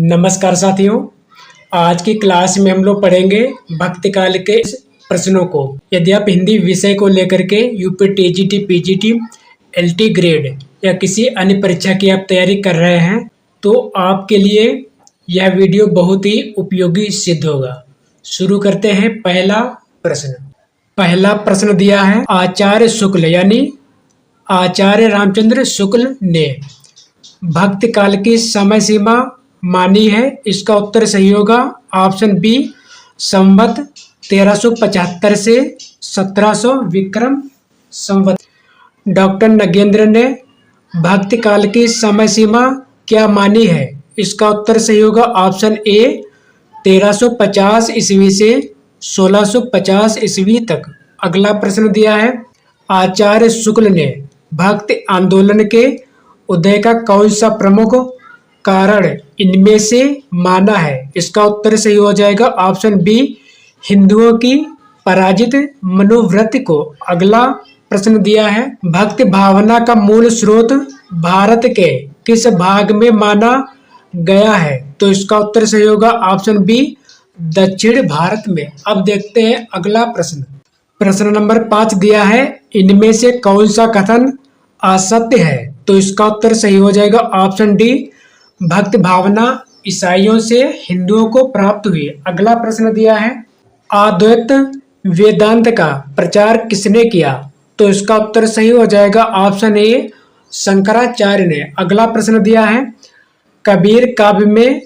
नमस्कार साथियों, आज की क्लास में हम लोग पढ़ेंगे भक्ति काल के प्रश्नों को। यदि आप हिंदी विषय को लेकर के UP TGT, PGT, LT grade या किसी अन्य परीक्षा की आप तैयारी कर रहे हैं तो आपके लिए यह वीडियो बहुत ही उपयोगी सिद्ध होगा। शुरू करते हैं। पहला प्रश्न दिया है, आचार्य शुक्ल यानी आचार्य रामचंद्र शुक्ल ने भक्ति काल की समय सीमा मानी है। इसका उत्तर सही होगा ऑप्शन बी, संवत 1375 से 1700 विक्रम संवत। डॉक्टर नगेंद्र ने भक्ति काल की समय सीमा क्या मानी है? इसका उत्तर सही होगा ऑप्शन ए, 1350 ईस्वी से 1650 ईस्वी तक। अगला प्रश्न दिया है, आचार्य शुक्ल ने भक्ति आंदोलन के उदय का कौन सा प्रमुख कारण इनमें से माना है? इसका उत्तर सही हो जाएगा ऑप्शन बी, हिंदुओं की पराजित मनोवृत्ति को। अगला प्रश्न दिया है, भक्ति भावना का मूल स्रोत भारत के किस भाग में माना गया है? तो इसका उत्तर सही होगा ऑप्शन बी, दक्षिण भारत में। अब देखते हैं अगला प्रश्न। प्रश्न नंबर 5 दिया है, इनमें से कौन सा कथन असत्य है? तो इसका उत्तर सही हो जाएगा ऑप्शन डी, भक्ति भावना ईसाइयों से हिंदुओं को प्राप्त हुई। अगला प्रश्न दिया है, अद्वैत वेदांत का प्रचार किसने किया? तो इसका उत्तर सही हो जाएगा ऑप्शन ए, शंकराचार्य ने। अगला प्रश्न दिया है, कबीर काव्य में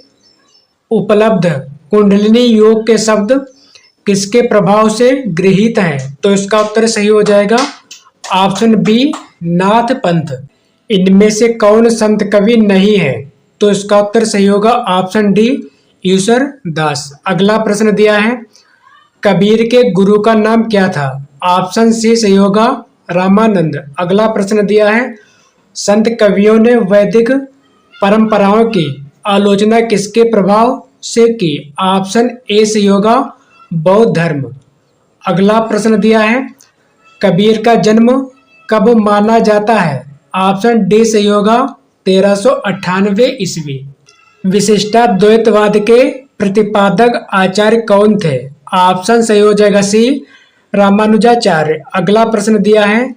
उपलब्ध कुंडलिनी योग के शब्द किसके प्रभाव से गृहीत हैं? तो इसका उत्तर सही हो जाएगा ऑप्शन बी, नाथ पंथ। इनमें से कौन संत कवि नहीं है? तो इसका उत्तर सही होगा ऑप्शन डी, ईश्वर दास। अगला प्रश्न दिया है, कबीर के गुरु का नाम क्या था? ऑप्शन सी सही होगा, रामानंद। अगला प्रश्न दिया है, संत कवियों ने वैदिक परंपराओं की आलोचना किसके प्रभाव से की? ऑप्शन ए सही होगा, बौद्ध धर्म। अगला प्रश्न दिया है, कबीर का जन्म कब माना जाता है? ऑप्शन डी सही होगा, 1398 ईस्वी। विशिष्टाद्वैतवाद के प्रतिपादक आचार्य कौन थे? ऑप्शन सही हो जाएगा सी, रामानुजाचार्य। अगला प्रश्न दिया है,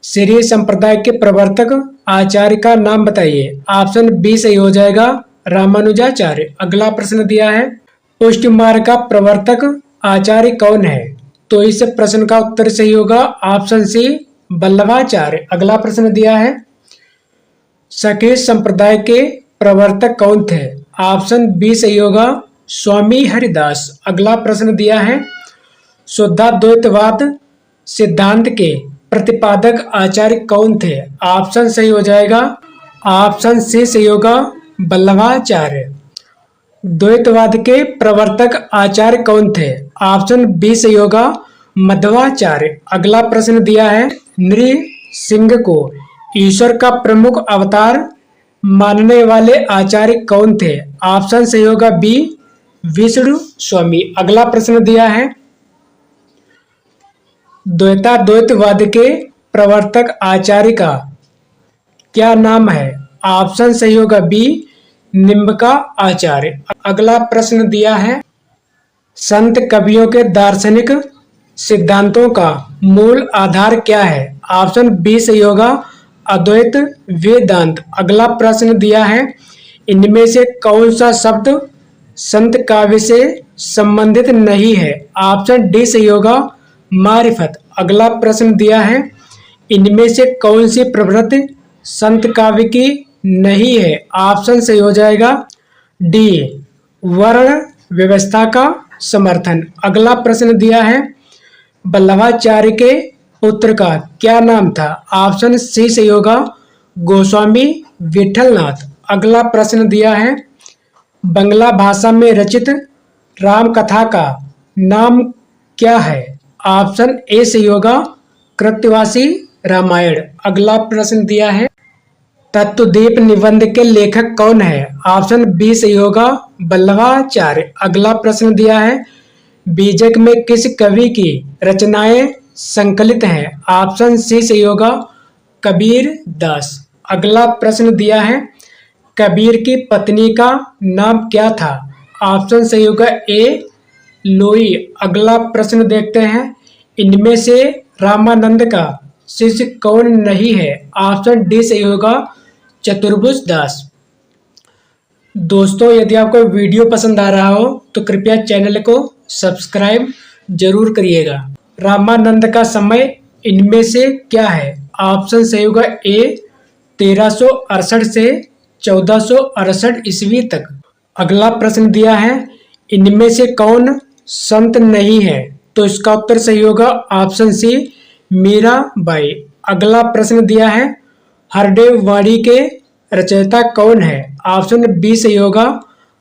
श्री संप्रदाय के प्रवर्तक आचार्य का नाम बताइए। ऑप्शन बी सही हो जाएगा, रामानुजाचार्य। अगला प्रश्न दिया है, पुष्टि मार्ग का प्रवर्तक आचार्य कौन है? तो इस प्रश्न का उत्तर सही होगा ऑप्शन सी, वल्लभाचार्य। अगला प्रश्न दिया है, शके संप्रदाय के प्रवर्तक कौन थे? ऑप्शन बी सही होगा, स्वामी हरिदास। अगला प्रश्न दिया है, शुद्धाद्वैतवाद सिद्धांत के प्रतिपादक आचार्य कौन थे? ऑप्शन सही हो जाएगा ऑप्शन सी सही होगा, वल्लभाचार्य। द्वैतवाद के प्रवर्तक आचार्य कौन थे? ऑप्शन बी सही होगा, मध्वाचार्य। अगला प्रश्न दिया है, नृसिंह को ईश्वर का प्रमुख अवतार मानने वाले आचार्य कौन थे? ऑप्शन सही होगा बी, विष्णु स्वामी। अगला प्रश्न दिया है, द्वैताद्वैतवाद के प्रवर्तक आचार्य का क्या नाम है? ऑप्शन सही होगा बी, निम्बका आचार्य। अगला प्रश्न दिया है, संत कवियों के दार्शनिक सिद्धांतों का मूल आधार क्या है? ऑप्शन बी सही होगा, अद्वैत वेदांत। अगला प्रश्न दिया है, इनमें से कौन सा शब्द संत काव्य से संबंधित नहीं है? ऑप्शन डी सही होगा, मारिफत। अगला प्रश्न दिया है, इनमें से कौन सी प्रवृत्ति संत काव्य की नहीं है? ऑप्शन सही हो जाएगा डी, वर्ण व्यवस्था का समर्थन। अगला प्रश्न दिया है, वल्लभाचार्य के पुत्र का क्या नाम था? ऑप्शन सी सही होगा, गोस्वामी विठलनाथ। अगला प्रश्न दिया है, बंगला भाषा में रचित राम कथा का नाम क्या है? ऑप्शन ए सही होगा, कृत्यवासी रामायण। अगला प्रश्न दिया है, तत्वदीप निबंध के लेखक कौन है? ऑप्शन बी सही होगा, वल्लभाचार्य। अगला प्रश्न दिया है, बीजक में किस कवि की रचनाएं संकलित हैं? ऑप्शन सी सही होगा, कबीर दास। अगला प्रश्न दिया है, कबीर की पत्नी का नाम क्या था? ऑप्शन सही होगा ए लोई। अगला प्रश्न देखते हैं, इनमें से रामानंद का शिष्य कौन नहीं है? ऑप्शन डी सही होगा चतुर्भुज दास। दोस्तों, यदि आपको वीडियो पसंद आ रहा हो तो कृपया चैनल को सब्सक्राइब जरूर करिएगा। रामानंद का समय इनमें से क्या है? ऑप्शन सही होगा ए 1368 से 1468 ईस्वी तक। अगला प्रश्न दिया है, इनमें से कौन संत नहीं है? तो इसका उत्तर सही होगा ऑप्शन सी मीराबाई। अगला प्रश्न दिया है, हरदेव वाणी के रचयिता कौन है? ऑप्शन बी सही होगा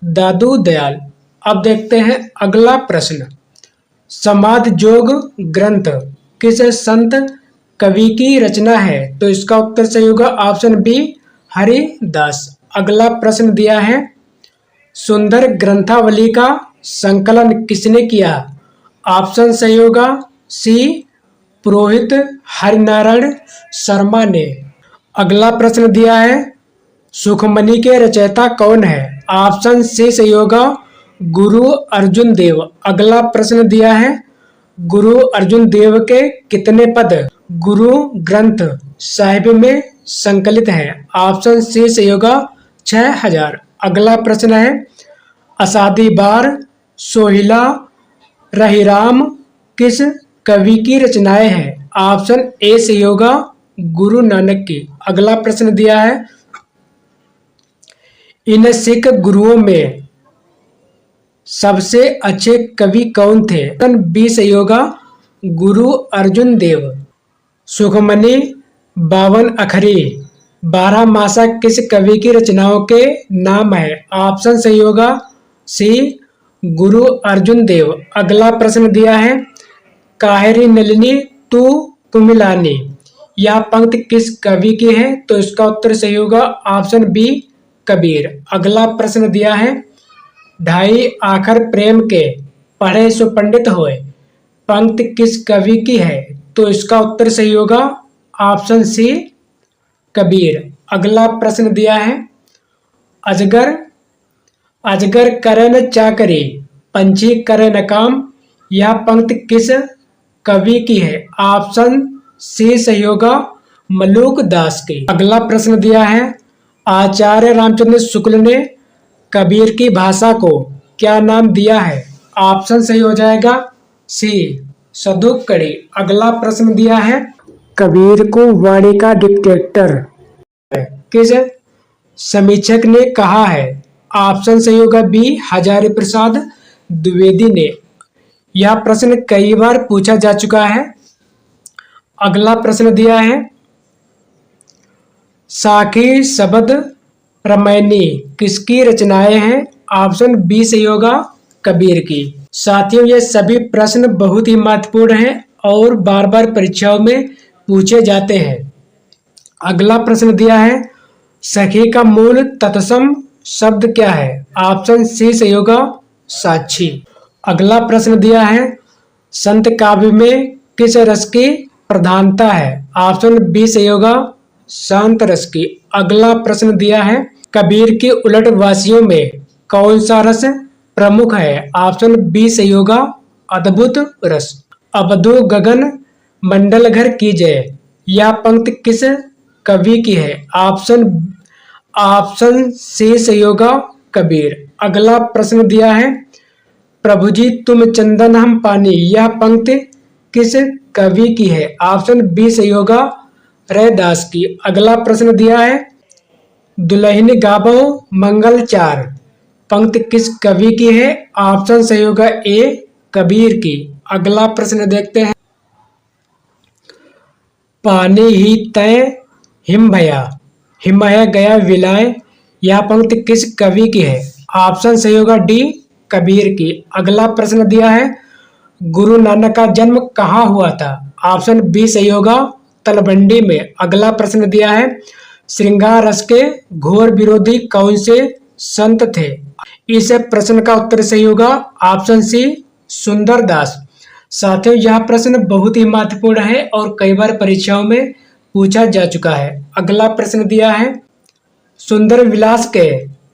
दादू दयाल। अब देखते हैं अगला प्रश्न, समाध जोग ग्रंथ किस संत कवि की रचना है? तो इसका उत्तर सही होगा ऑप्शन बी हरिदास। अगला प्रश्न दिया है, सुंदर ग्रंथावली का संकलन किसने किया? ऑप्शन सही होगा सी पुरोहित हरिनारायण शर्मा ने। अगला प्रश्न दिया है, सुखमणि के रचयिता कौन है? ऑप्शन सी सही होगा गुरु अर्जुन देव। अगला प्रश्न दिया है, गुरु अर्जुन देव के कितने पद गुरु ग्रंथ साहिब में संकलित हैं? ऑप्शन सी सही होगा 6000। अगला प्रश्न है, असादी बार सोहिला रहीराम किस कवि की रचनाएं हैं? ऑप्शन ए सही होगा गुरु नानक की। अगला प्रश्न दिया है, इन सिख गुरुओं में सबसे अच्छे कवि कौन थे? ऑप्शन बी सही होगा गुरु अर्जुन देव। सुखमणि 52 अखरी 12 मासा किस कवि की रचनाओं के नाम है? ऑप्शन सही होगा सी गुरु अर्जुन देव। अगला प्रश्न दिया है, काहेरी नलिनी तू कुमिलानी यह पंक्ति किस कवि की है? तो इसका उत्तर सही होगा ऑप्शन बी कबीर। अगला प्रश्न दिया है, ढाई आखर प्रेम के पढ़े सो पंडित होए पंक्ति किस कवि की है? तो इसका उत्तर सही होगा ऑप्शन सी कबीर। अगला प्रश्न दिया है, अजगर अजगर करे न चाकरी पंछी करे न काम यह पंक्ति किस कवि की है? ऑप्शन सी सही होगा मलूक दास की। अगला प्रश्न दिया है, आचार्य रामचंद्र शुक्ल ने कबीर की भाषा को क्या नाम दिया है? ऑप्शन सही हो जाएगा सी सदुक्कड़ी। अगला प्रश्न दिया है, कबीर को वाणी का डिक्टेटर किस समीक्षक ने कहा है? ऑप्शन सही होगा बी हजारी प्रसाद द्विवेदी ने। यह प्रश्न कई बार पूछा जा चुका है। अगला प्रश्न दिया है, साखी शब्द रामायणी किसकी रचनाएं हैं? ऑप्शन बी सही होगा कबीर की। साथियों, ये सभी प्रश्न बहुत ही महत्वपूर्ण हैं और बार बार परीक्षाओं में पूछे जाते हैं। अगला प्रश्न दिया है, सखी का मूल तत्सम शब्द क्या है? ऑप्शन सी सही होगा साक्षी। अगला प्रश्न दिया है, संत काव्य में किस रस की प्रधानता है? ऑप्शन बी सही होगा शांत रस की। अगला प्रश्न दिया है, कबीर के उलट वासियों में कौन सा रस प्रमुख है? ऑप्शन बी सही होगा अद्भुत रस। अवधू गगन मंडल घर की जय यह पंक्ति किस कवि की है? ऑप्शन सी सही होगा कबीर। अगला प्रश्न दिया है, प्रभु जी तुम चंदन हम पानी यह पंक्ति किस कवि की है? ऑप्शन बी सही होगा रैदास की। अगला प्रश्न दिया है, दुल्हन गाबो मंगल चार पंक्ति किस कवि की है? ऑप्शन सही होगा ए कबीर की। अगला प्रश्न देखते हैं, पानी ही तय हिम भया हिमय गया विलाय यह पंक्ति किस कवि की है? ऑप्शन सही होगा डी कबीर की। अगला प्रश्न दिया है, गुरु नानक का जन्म कहाँ हुआ था? ऑप्शन बी सही होगा तलवंडी में। अगला प्रश्न दिया है, श्रृंगार रस के घोर विरोधी कौन से संत थे? इस प्रश्न का उत्तर सही होगा ऑप्शन सी सुंदर दास। साथियों, यह प्रश्न बहुत ही महत्वपूर्ण है और कई बार परीक्षाओं में पूछा जा चुका है। अगला प्रश्न दिया है, सुंदर विलास के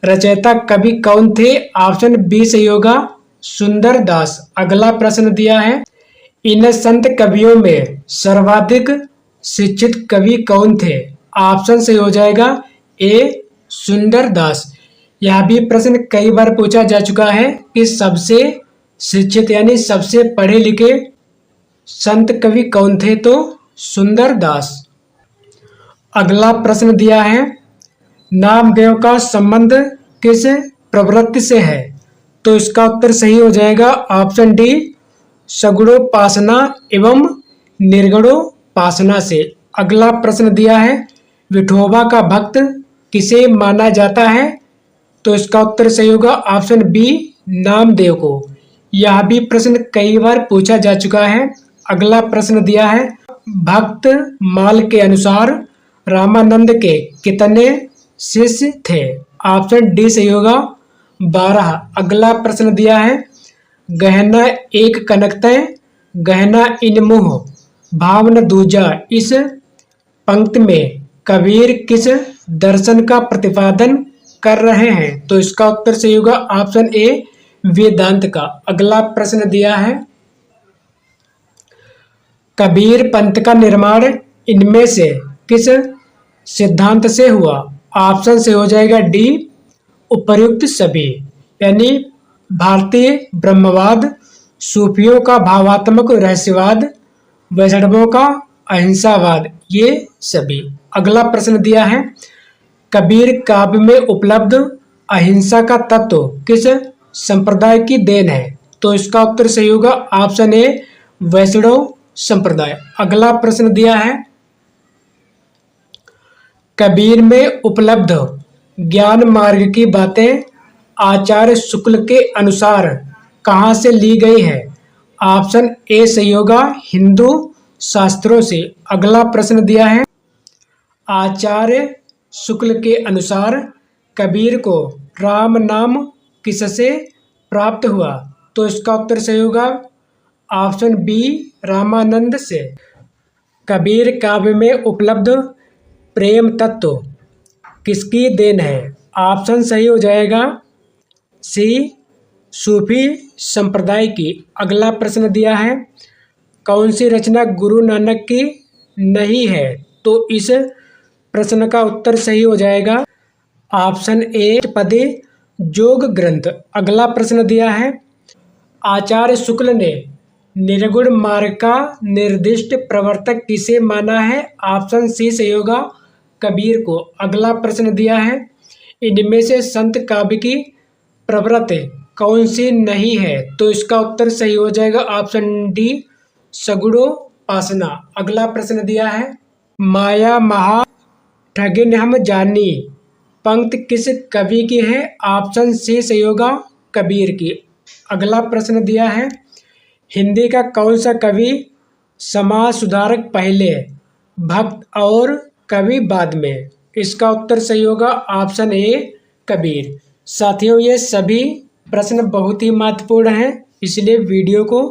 रचयिता कवि कौन थे? ऑप्शन बी सही होगा सुंदर दास। अगला प्रश्न दिया है, इन संत कवियों में सर्वाधिक शिक्षित कवि कौन थे? ऑप्शन सही हो जाएगा ए सुंदर दास। यह भी प्रश्न कई बार पूछा जा चुका है कि सबसे शिक्षित यानी सबसे पढ़े लिखे संत कवि कौन थे? तो सुंदर दास। अगला प्रश्न दिया है, नामदेव का संबंध किस प्रवृत्ति से है? तो इसका उत्तर सही हो जाएगा ऑप्शन डी सगुणोपासना एवं निर्गुणोपासना से। अगला प्रश्न दिया है, विठोबा का भक्त किसे माना जाता है? तो इसका उत्तर सही होगा ऑप्शन बी नामदेव को। यह भी प्रश्न कई बार पूछा जा चुका है। अगला प्रश्न दिया है, भक्त माल के अनुसार रामानंद के कितने शिष्य थे? ऑप्शन डी सही होगा 12। अगला प्रश्न दिया है, गहना एक कनकतय गहना इन मुह भावन दूजा, इस पंक्ति में कबीर किस दर्शन का प्रतिपादन कर रहे हैं? तो इसका उत्तर सही होगा ऑप्शन ए वेदांत का। अगला प्रश्न दिया है, कबीर पंथ का निर्माण इनमें से किस सिद्धांत से हुआ? ऑप्शन से हो जाएगा डी उपर्युक्त सभी, यानी भारतीय ब्रह्मवाद, सूफियों का भावात्मक रहस्यवाद, वैष्णवों का अहिंसावाद, ये सभी। अगला प्रश्न दिया है, कबीर काव्य में उपलब्ध अहिंसा का तत्व किस संप्रदाय की देन है? तो इसका उत्तर सही होगा ऑप्शन ए वैष्णव संप्रदाय। अगला प्रश्न दिया है, कबीर में उपलब्ध ज्ञान मार्ग की बातें आचार्य शुक्ल के अनुसार कहाँ से ली गई है? ऑप्शन ए सही होगा हिंदू शास्त्रों से। अगला प्रश्न दिया है, आचार्य शुक्ल के अनुसार कबीर को राम नाम किससे प्राप्त हुआ? तो इसका उत्तर सही होगा ऑप्शन बी रामानंद से। कबीर काव्य में उपलब्ध प्रेम तत्व किसकी देन है? ऑप्शन सही हो जाएगा सी सूफी संप्रदाय की। अगला प्रश्न दिया है, कौन सी रचना गुरु नानक की नहीं है? तो इस प्रश्न का उत्तर सही हो जाएगा ऑप्शन ए पदे योग ग्रंथ। अगला प्रश्न दिया है, आचार्य शुक्ल ने निर्गुण मार्ग का निर्दिष्ट प्रवर्तक किसे माना है? ऑप्शन सी सही होगा कबीर को। अगला प्रश्न दिया है, इनमें से संत काव्य की प्रवृत्ति कौन सी नहीं है? तो इसका उत्तर सही हो जाएगा ऑप्शन डी सगुणोपासना। अगला प्रश्न दिया है, माया महा ठगिन हम जानी पंक्ति किस कवि की है? ऑप्शन सी सही होगा कबीर की। अगला प्रश्न दिया है, हिंदी का कौन सा कवि समाज सुधारक पहले भक्त और कवि बाद में? इसका उत्तर सही होगा ऑप्शन ए कबीर। साथियों, ये सभी प्रश्न बहुत ही महत्वपूर्ण हैं, इसलिए वीडियो को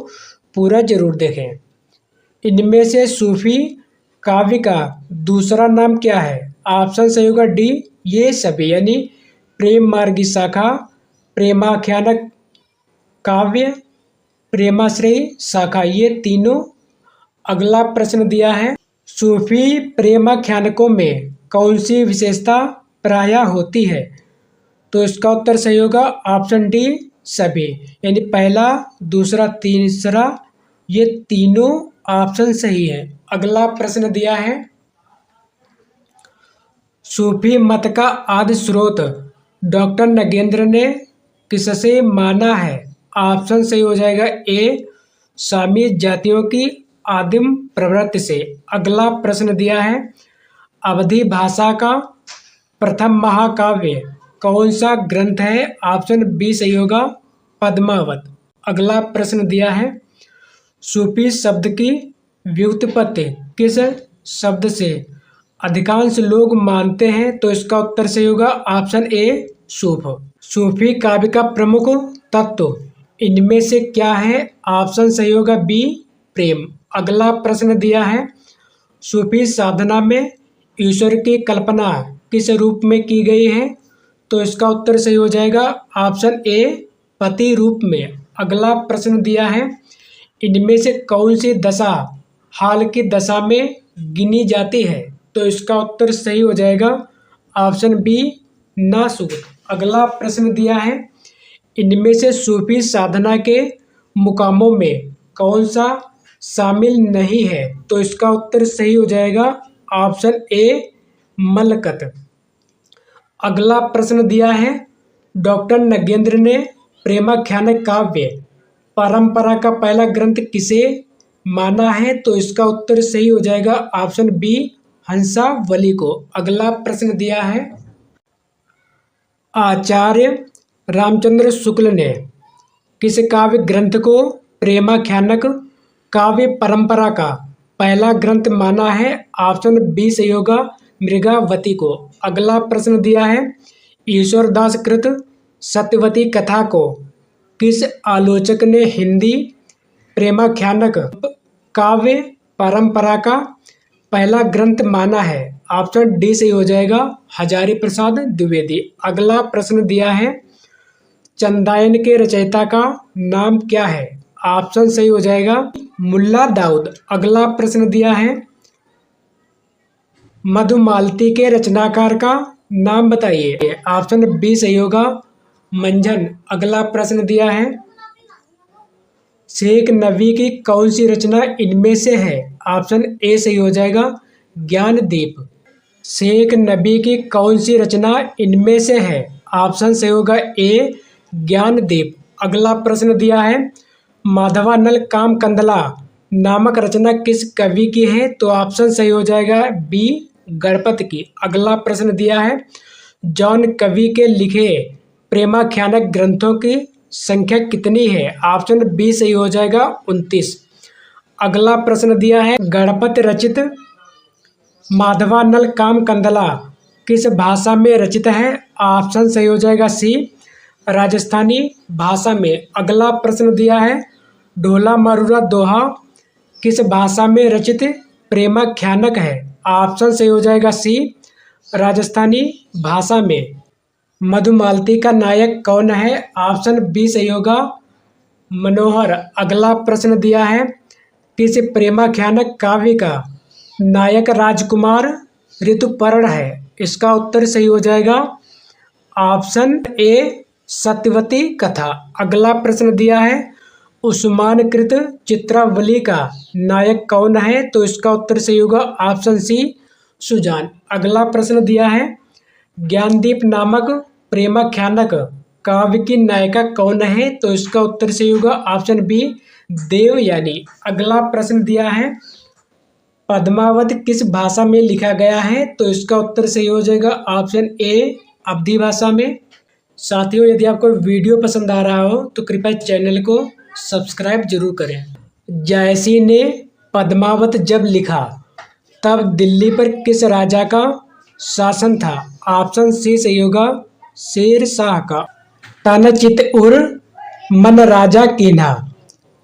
पूरा जरूर देखें। इनमें से सूफी काव्य का दूसरा नाम क्या है? ऑप्शन सही होगा डी ये सभी, यानी प्रेम मार्गी शाखा, प्रेमाख्यान काव्य, प्रेमाश्रयी शाखा, ये तीनों। अगला प्रश्न दिया है, सूफी प्रेमाख्यानकों में कौन सी विशेषता प्रायः होती है? तो इसका उत्तर सही होगा ऑप्शन डी सभी, यानी पहला दूसरा तीसरा ये तीनों ऑप्शन सही है। अगला प्रश्न दिया है, सूफी मत का आदि स्रोत डॉक्टर नगेंद्र ने किससे माना है? ऑप्शन सही हो जाएगा ए सामी जातियों की आदिम प्रवृत्ति से। अगला प्रश्न दिया है, अवधी भाषा का प्रथम महाकाव्य कौन सा ग्रंथ है? ऑप्शन बी सही होगा पद्मावत। अगला प्रश्न दिया है, सूफी शब्द की व्युत्पत्ति किस शब्द से अधिकांश लोग मानते हैं? तो इसका उत्तर सही होगा ऑप्शन ए सूफ। सूफी काव्य का प्रमुख तत्व इनमें से क्या है? ऑप्शन सही होगा बी प्रेम। अगला प्रश्न दिया है, सूफी साधना में ईश्वर की कल्पना किस रूप में की गई है? तो इसका उत्तर सही हो जाएगा ऑप्शन ए पति रूप में। अगला प्रश्न दिया है, इनमें से कौन सी दशा हाल की दशा में गिनी जाती है? तो इसका उत्तर सही हो जाएगा ऑप्शन बी नासुक। अगला प्रश्न दिया है, इनमें से सूफी साधना के मुकामों में कौन सा शामिल नहीं है? तो इसका उत्तर सही हो जाएगा ऑप्शन ए मलकत। अगला प्रश्न दिया है, डॉक्टर नगेंद्र ने प्रेमाख्यान काव्य परंपरा का पहला ग्रंथ किसे माना है? तो इसका उत्तर सही हो जाएगा ऑप्शन बी हंसावली को। अगला प्रश्न दिया है, आचार्य रामचंद्र शुक्ल ने किस काव्य ग्रंथ को प्रेमाख्यानक काव्य परंपरा का पहला ग्रंथ माना है? ऑप्शन बी सही होगा मृगावती को। अगला प्रश्न दिया है, ईश्वरदास कृत सत्यवती कथा को किस आलोचक ने हिंदी प्रेमाख्यानक काव्य परंपरा का पहला ग्रंथ माना है? ऑप्शन डी सही हो जाएगा हजारी प्रसाद द्विवेदी। अगला प्रश्न दिया है, चंदायन के रचयिता का नाम क्या है? ऑप्शन सही हो जाएगा मुल्ला दाऊद। अगला प्रश्न दिया है, मधुमालती के रचनाकार का नाम बताइए। ऑप्शन बी सही होगा मंझन। अगला प्रश्न दिया है, शेख नबी की कौन सी रचना इनमें से है? ऑप्शन ए सही हो जाएगा ज्ञानदीप। शेख नबी की कौन सी रचना इनमें से है? ऑप्शन सही होगा ए ज्ञानदीप। अगला प्रश्न दिया है, माधवानल काम कंदला नामक रचना किस कवि की है? तो ऑप्शन सही हो जाएगा बी गणपत की। अगला प्रश्न दिया है, जौन कवि के लिखे प्रेमाख्यानक ग्रंथों की संख्या कितनी है? ऑप्शन बी सही हो जाएगा 29। अगला प्रश्न दिया है, गणपत रचित माधवानल काम कंदला किस भाषा में रचित है? ऑप्शन सही हो जाएगा सी राजस्थानी भाषा में। अगला प्रश्न दिया है, ढोला मारूरा दोहा किस भाषा में रचित प्रेमाख्यानक है? ऑप्शन सही हो जाएगा सी राजस्थानी भाषा में। मधुमालती का नायक कौन है? ऑप्शन बी सही होगा मनोहर। अगला प्रश्न दिया है, किस प्रेमाख्यानक काव्य का नायक राजकुमार ऋतुपर्ण है? इसका उत्तर सही हो जाएगा ऑप्शन ए सत्यवती कथा। अगला प्रश्न दिया है, उस्मान कृत चित्रावली का नायक कौन है? तो इसका उत्तर सही होगा ऑप्शन सी सुजान। अगला प्रश्न दिया है, ज्ञानदीप नामक प्रेमाख्यानक काव्य की नायिका कौन है? तो इसका उत्तर सही होगा ऑप्शन बी देवयानी। अगला प्रश्न दिया है, पद्मावत किस भाषा में लिखा गया है? तो इसका उत्तर सही हो जाएगा ऑप्शन ए अवधी भाषा में। साथियों, यदि आपको वीडियो पसंद आ रहा हो तो कृपया चैनल को सब्सक्राइब जरूर करें। जायसी ने पद्मावत जब लिखा तब दिल्ली पर किस राजा का शासन था? ऑप्शन सी सही होगा शेर शाह का। तन चित उर मन राजा कीन्हा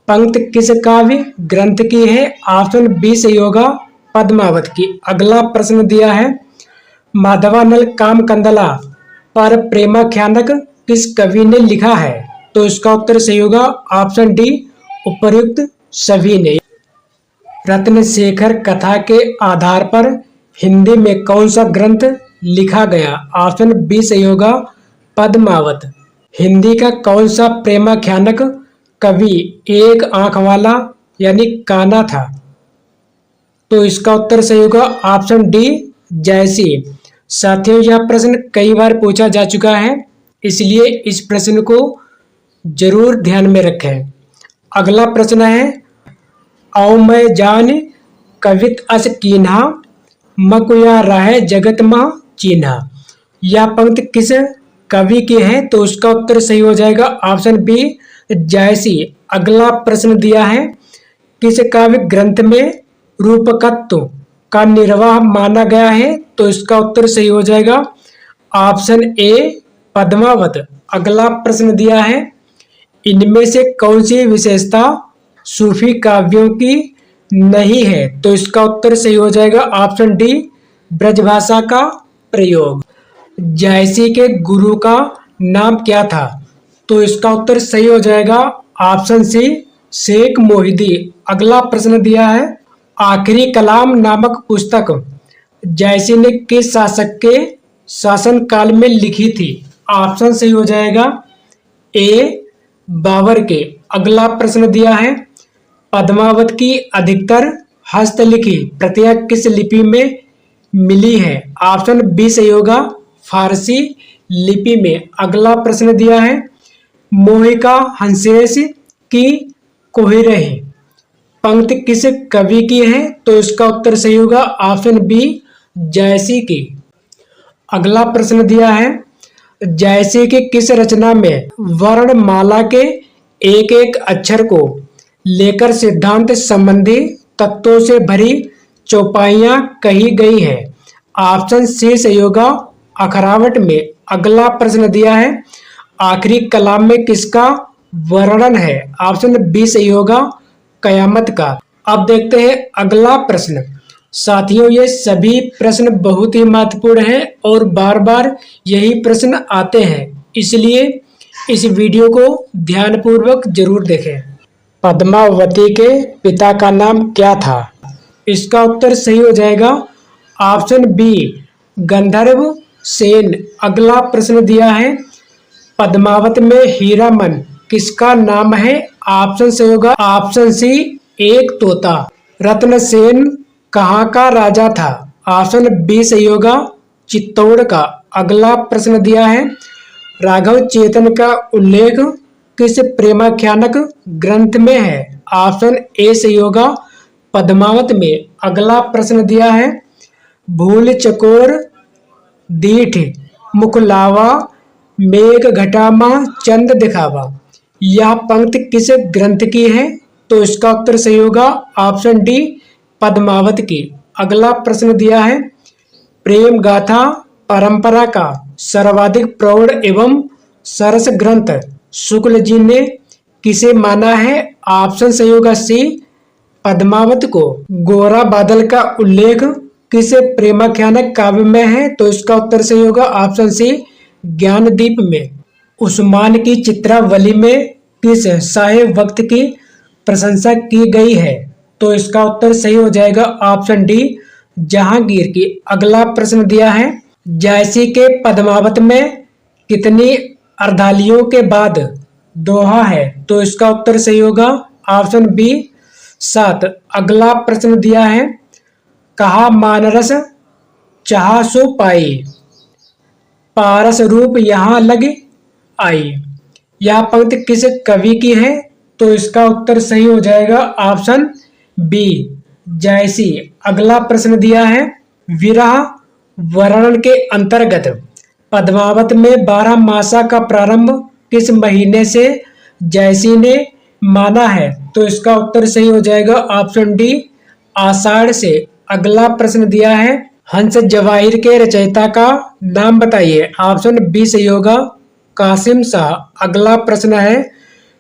पंक्त किस काव्य ग्रंथ की है? ऑप्शन बी सही होगा पद्मावत की। अगला प्रश्न दिया है, माधवानल काम कंदला पर प्रेमाख्यानक किस कवि ने लिखा है? तो इसका उत्तर सही होगा ऑप्शन डी उपर्युक्त सभी ने। रत्नशेखर कथा के आधार पर हिंदी में कौन सा ग्रंथ लिखा गया? ऑप्शन बी सही होगा पद्मावत। हिंदी का कौन सा प्रेमाख्यानक कवि एक आंख वाला यानी काना था? तो इसका उत्तर सही होगा ऑप्शन डी जयसी। साथियों, यह प्रश्न कई बार पूछा जा चुका है, इसलिए इस प्रश्न को जरूर ध्यान में रखें। अगला प्रश्न है, औ मैं जान कवित अस कीन्हा मकुया रहे जगत मह चीन्हा। यह पंक्ति किस कवि की है? तो उसका उत्तर सही हो जाएगा ऑप्शन बी जायसी। अगला प्रश्न दिया है, किस काव्य ग्रंथ में रूपकत्व का निर्वाह माना गया है? तो इसका उत्तर सही हो जाएगा ऑप्शन ए पद्मावत। अगला प्रश्न दिया है, इनमें से कौन सी विशेषता सूफी काव्यों की नहीं है? तो इसका उत्तर सही हो जाएगा ऑप्शन डी ब्रजभाषा का प्रयोग। जायसी के गुरु का नाम क्या था? तो इसका उत्तर सही हो जाएगा ऑप्शन सी, शेख मोहिदी। अगला प्रश्न दिया है, आखिरी कलाम नामक पुस्तक जायसी ने किस शासक के शासनकाल में लिखी थी? ऑप्शन सही हो जाएगा ए, बाबर के। अगला प्रश्न दिया है, पद्मावत की अधिकतर हस्तलिखी प्रतियां किस लिपि में मिली है? ऑप्शन बी सही होगा, फारसी लिपि में। अगला प्रश्न दिया है, मोहिका हंसेश की कोहिरही पंक्ति किस कवि की है? तो इसका उत्तर सही होगा ऑप्शन बी, जायसी की। अगला प्रश्न दिया है, जायसी की किस रचना में वर्णमाला के एक एक अक्षर को लेकर सिद्धांत संबंधी तत्वों से भरी चौपाइयां कही गई है? ऑप्शन सी सही होगा, अखरावट में। अगला प्रश्न दिया है, आखिरी कलाम में किसका वर्णन है? ऑप्शन बी सही होगा, कयामत का। अब देखते हैं अगला प्रश्न। साथियों, ये सभी प्रश्न बहुत ही महत्वपूर्ण हैं और बार बार यही प्रश्न आते हैं, इसलिए इस वीडियो को ध्यानपूर्वक जरूर देखें। पद्मावती के पिता का नाम क्या था? इसका उत्तर सही हो जाएगा ऑप्शन बी, गंधर्व सेन। अगला प्रश्न दिया है, पद्मावत में हीरामन किसका नाम है? ऑप्शन सही होगा ऑप्शन सी, एक तोता। रत्नसेन कहाँ का राजा था? ऑप्शन बी सही होगा, चित्तौड़ का। अगला प्रश्न दिया है, राघव चेतन का उल्लेख किस प्रेमाख्यानक ग्रंथ में है? ऑप्शन ए सही होगा, पद्मावत में। अगला प्रश्न दिया है, भूल चकोर दीठ मुखलावा मेघ घटामा चंद दिखावा यह पंक्ति किस ग्रंथ की है? तो इसका उत्तर सही होगा ऑप्शन डी, पद्मावत की। अगला प्रश्न दिया है, प्रेम गाथा परंपरा का सर्वाधिक प्रौढ़ एवं सरस ग्रंथ शुक्ल जी ने किसे माना है? ऑप्शन सही होगा सी, पद्मावत को। गोरा बादल का उल्लेख किस प्रेमाख्यानक काव्य में है? तो इसका उत्तर सही होगा ऑप्शन सी, ज्ञानदीप में। उस्मान की चित्रावली में किस शाहे वक्त की प्रशंसा की गई है? तो इसका उत्तर सही हो जाएगा ऑप्शन डी, जहांगीर की। अगला प्रश्न दिया है, जायसी के पद्मावत में कितनी अर्धालियों के बाद दोहा है? तो इसका उत्तर सही होगा ऑप्शन बी, 7। अगला प्रश्न दिया है, कहा मानरस चाह सो पाई पारस रूप यहाँ लग आई यह पंक्ति किस कवि की है? तो इसका उत्तर सही हो जाएगा ऑप्शन बी, जायसी। अगला प्रश्न दिया है, विरह वर्णन के अंतर्गत पद्मावत में 12 मासा का प्रारंभ किस महीने से जायसी ने माना है? तो इसका उत्तर सही हो जाएगा ऑप्शन डी, आषाढ़ से। अगला प्रश्न दिया है, हंस जवाहिर के रचयिता का नाम बताइए। ऑप्शन बी सही होगा, कासिम शाह। अगला प्रश्न है,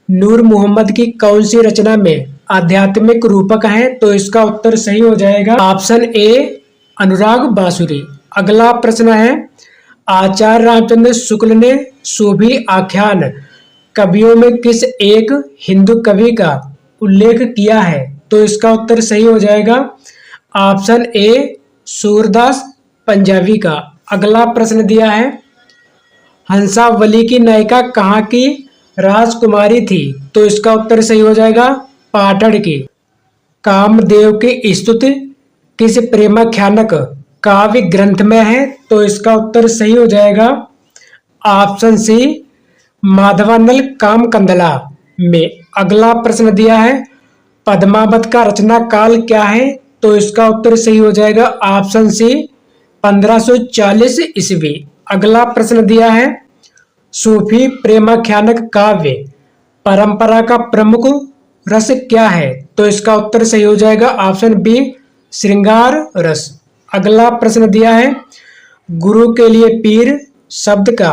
नूर मोहम्मद की कौन सी रचना में आध्यात्मिक रूपक है? तो इसका उत्तर सही हो जाएगा ऑप्शन ए, अनुराग बांसुरी। अगला प्रश्न है, आचार्य रामचंद्र शुक्ल ने शोभी आख्यान कवियों में किस एक हिंदू कवि का उल्लेख किया है? तो इसका उत्तर सही हो जाएगा ऑप्शन ए, सूरदास पंजाबी का। अगला प्रश्न दिया है, हंसावली की नायिका कहाँ की राजकुमारी थी? तो इसका उत्तर सही हो जाएगा पाटन की। कामदेव की स्तुति किस प्रेमाख्यानक काव्य ग्रंथ में है? तो इसका उत्तर सही हो जाएगा ऑप्शन सी, माधवानल कामकंदला में। अगला प्रश्न दिया है, पद्मावत का रचना काल क्या है? तो इसका उत्तर सही हो जाएगा ऑप्शन सी, 1540 ईस्वी। अगला प्रश्न दिया है, सूफी प्रेमाख्यानक काव्य परंपरा का प्रमुख रस क्या है? तो इसका उत्तर सही हो जाएगा ऑप्शन बी, श्रृंगार रस। अगला प्रश्न दिया है, गुरु के लिए पीर शब्द का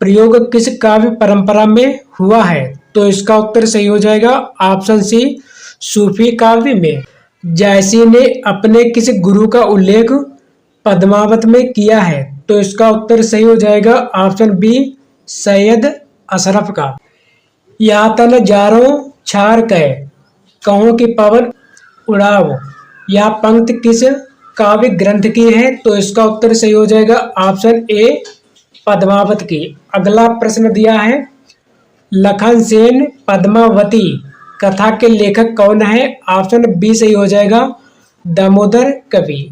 प्रयोग किस काव्य परंपरा में हुआ है? तो इसका उत्तर सही हो जाएगा ऑप्शन सी, सूफी काव्य में। जायसी ने अपने किस गुरु का उल्लेख पद्मावत में किया है? तो इसका उत्तर सही हो जाएगा ऑप्शन बी सैयद अशरफ का। या तन जारो छार कह कहो कि पवन उड़ाव, यह पंक्ति किस काव्य ग्रंथ की है? तो इसका उत्तर सही हो जाएगा ऑप्शन ए पद्मावत की। अगला प्रश्न दिया है लखन सेन पद्मावती कथा के लेखक कौन है? ऑप्शन बी सही हो जाएगा दामोदर कवि।